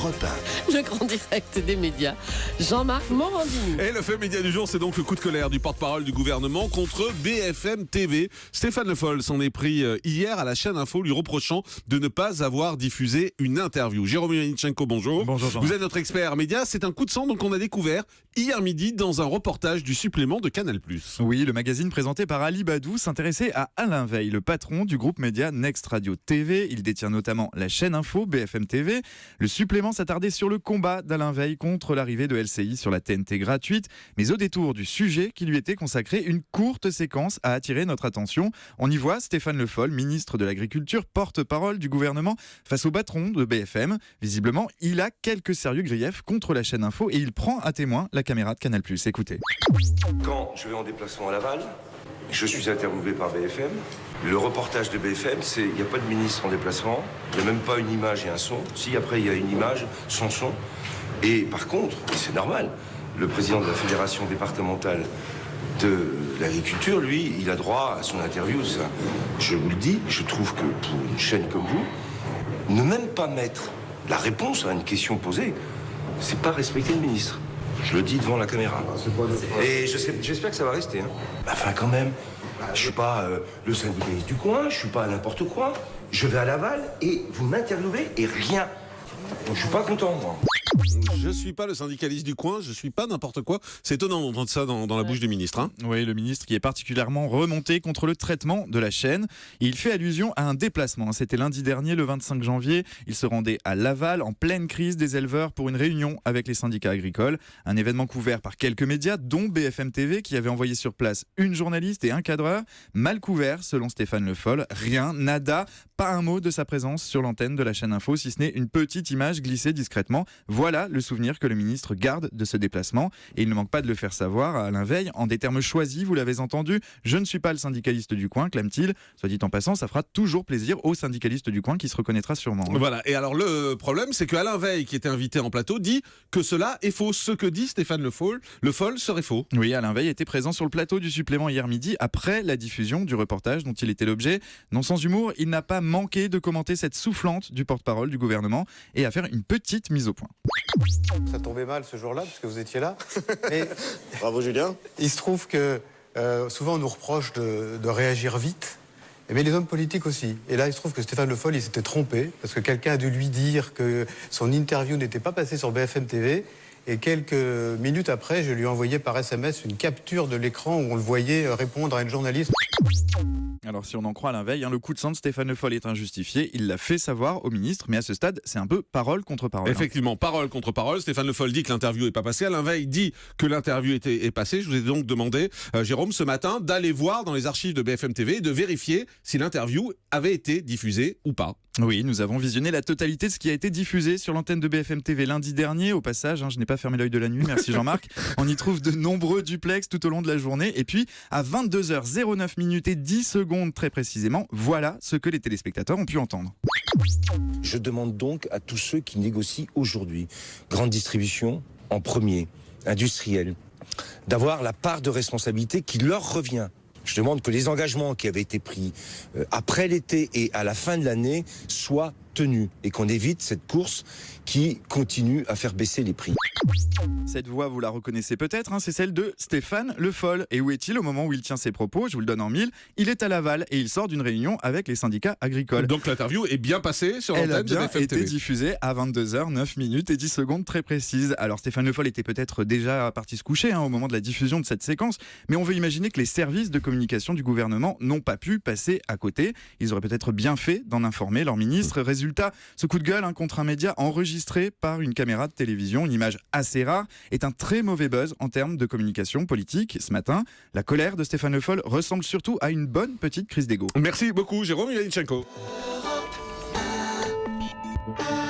Europe 1. Le grand direct des médias, Jean-Marc Morandini. Et le fait média du jour, c'est donc le coup de colère du porte-parole du gouvernement contre BFM TV. Stéphane Le Foll s'en est pris hier à la chaîne Info, lui reprochant de ne pas avoir diffusé une interview. Jérôme Yanichenko, bonjour. Bonjour Jean. Vous êtes notre expert média. C'est un coup de sang donc qu'on a découvert hier midi dans un reportage du supplément de Canal+. Oui, le magazine présenté par Ali Badou s'intéressait à Alain Veil, le patron du groupe média Next Radio TV. Il détient notamment la chaîne Info, BFM TV. Le supplément s'attardait sur le combat d'Alain Veil contre l'arrivée de LCI sur la TNT gratuite. Mais au détour du sujet qui lui était consacré, une courte séquence a attiré notre attention. On y voit Stéphane Le Foll, ministre de l'Agriculture, porte-parole du gouvernement, face au patron de BFM. Visiblement, il a quelques sérieux griefs contre la chaîne Info et il prend à témoin la caméra de Canal+. Écoutez. Quand je vais en déplacement à Laval, je suis interviewé par BFM. Le reportage de BFM, il n'y a pas de ministre en déplacement, il n'y a même pas une image et un son. Si, après, il y a une image, son son. Et par contre, et c'est normal, le président de la fédération départementale de l'agriculture, lui, il a droit à son interview. Ça, je vous le dis, je trouve que pour une chaîne comme vous, ne même pas mettre la réponse à une question posée, c'est pas respecter le ministre. Je le dis devant la caméra. Et j'espère que ça va rester. Enfin, quand même, je suis pas le syndicaliste du coin, je suis pas n'importe quoi. Je vais à Laval et vous m'interviewez et rien. Je suis pas content, moi. Je suis pas le syndicaliste du coin, je suis pas n'importe quoi. C'est étonnant d'entendre ça dans la bouche du ministre. Hein. Oui, le ministre qui est particulièrement remonté contre le traitement de la chaîne. Il fait allusion à un déplacement. C'était lundi dernier, le 25 janvier. Il se rendait à Laval, en pleine crise des éleveurs, pour une réunion avec les syndicats agricoles. Un événement couvert par quelques médias, dont BFM TV, qui avait envoyé sur place une journaliste et un cadreur. Mal couvert, selon Stéphane Le Foll. Rien, nada, pas un mot de sa présence sur l'antenne de la chaîne Info, si ce n'est une petite image glissée discrètement. Voilà le souvenir que le ministre garde de ce déplacement. Et il ne manque pas de le faire savoir à Alain Veil. En des termes choisis, vous l'avez entendu, je ne suis pas le syndicaliste du coin, clame-t-il. Soit dit en passant, ça fera toujours plaisir au syndicaliste du coin qui se reconnaîtra sûrement. Voilà. Et alors le problème, c'est que Alain Veil, qui était invité en plateau, dit que cela est faux. Ce que dit Stéphane Le Foll serait faux. Oui, Alain Veil était présent sur le plateau du supplément hier midi, après la diffusion du reportage dont il était l'objet. Non sans humour, il n'a pas manqué de commenter cette soufflante du porte-parole du gouvernement et à faire une petite mise au point. Ça tombait mal ce jour-là, parce que vous étiez là. Mais Bravo Julien. il se trouve que souvent on nous reproche de réagir vite, mais les hommes politiques aussi. Et là, il se trouve que Stéphane Le Foll, il s'était trompé, parce que quelqu'un a dû lui dire que son interview n'était pas passée sur BFM TV. Et quelques minutes après, je lui ai envoyé par SMS une capture de l'écran où on le voyait répondre à une journaliste. Alors si on en croit Alain Veil, le coup de sang de Stéphane Le Foll est injustifié. Il l'a fait savoir au ministre, mais à ce stade, c'est un peu parole contre parole. Effectivement, parole contre parole. Stéphane Le Foll dit que l'interview n'est pas passée. Alain Veil dit que l'interview est passée. Je vous ai donc demandé, Jérôme, ce matin, d'aller voir dans les archives de BFM TV et de vérifier si l'interview avait été diffusée ou pas. Oui, nous avons visionné la totalité de ce qui a été diffusé sur l'antenne de BFM TV lundi dernier. Au passage, je n'ai pas fermé l'œil de la nuit, merci Jean-Marc. On y trouve de nombreux duplex tout au long de la journée. Et puis, à 22h09 et 10 secondes très précisément, voilà ce que les téléspectateurs ont pu entendre. Je demande donc à tous ceux qui négocient aujourd'hui, grande distribution en premier, industriel, d'avoir la part de responsabilité qui leur revient. Je demande que les engagements qui avaient été pris après l'été et à la fin de l'année soient tenus et qu'on évite cette course qui continue à faire baisser les prix. Cette voix, vous la reconnaissez peut-être, c'est celle de Stéphane Le Foll. Et où est-il au moment où il tient ses propos? Je vous le donne en mille. Il est à Laval et il sort d'une réunion avec les syndicats agricoles. Donc l'interview est bien passée sur Elle a l'antenne de bien BFM été TV. diffusée à 22h09 et 10 secondes très précises. Alors Stéphane Le Foll était peut-être déjà parti se coucher au moment de la diffusion de cette séquence, mais on veut imaginer que les services de communication du gouvernement n'ont pas pu passer à côté. Ils auraient peut-être bien fait d'en informer leur ministre. Résultat, ce coup de gueule contre un média enregistré par une caméra de télévision, une image assez rare, est un très mauvais buzz en termes de communication politique. Ce matin, la colère de Stéphane Le Foll ressemble surtout à une bonne petite crise d'ego. Merci beaucoup, Jérôme Yanichenko. Europe 1.